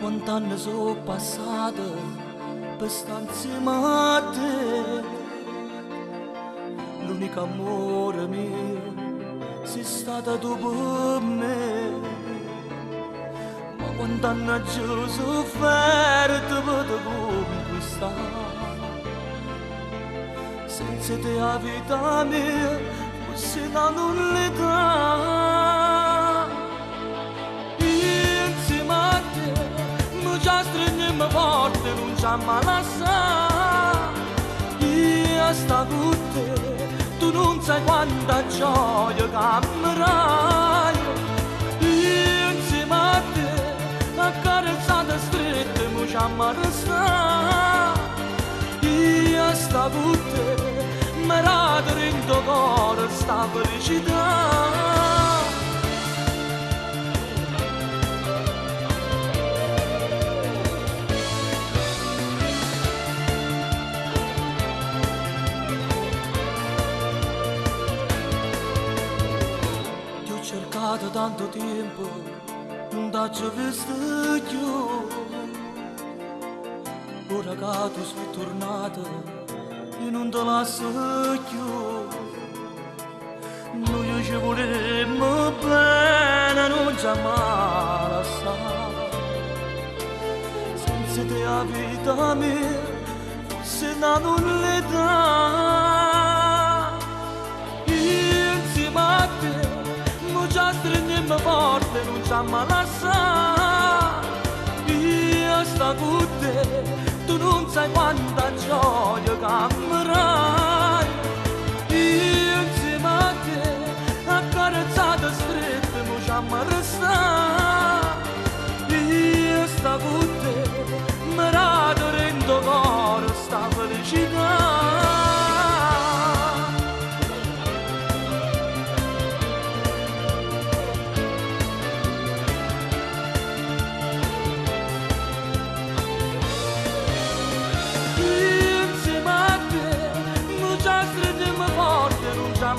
quant'anni sono passati per stanze matte. L'unico amore mio sei stata tu per me. Ma quant'anni ci ho sofferto per te conquistare. Senza te la vita mia fosse una nullità. Insieme a te mi ci stringiamo forte, non ci mai lasciare. Io sto con te, tu non sai quanta gioia cammerai. Insieme a te, accarezzata stretta, mi ci mai restare. Io sto con te, mi rado in tuo cuore sta felicità. Ti ho cercato tanto tempo, non t'ho visto più. Ora che tu sei tornato, io non te lascio più. Noi ci volemmo bene, non ci mai lasciare. Senza te la vita mia fosse una nullità. Insieme a te mi ci stringiamo forte, non ci mai lasciare. Io sto con te, tu non sai quanta gioia cammerai. Io insieme a te, accarezzata stretta, mi ci mai restare. Io sto con te, mi rado in tuo cuore sta felicità.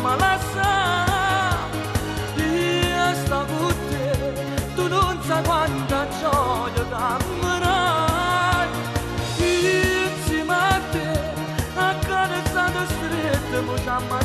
Ma lascia, io sto con te, tu non sai quanta gioia cammerai. Insieme a te, accarezzata stretta, mi chiama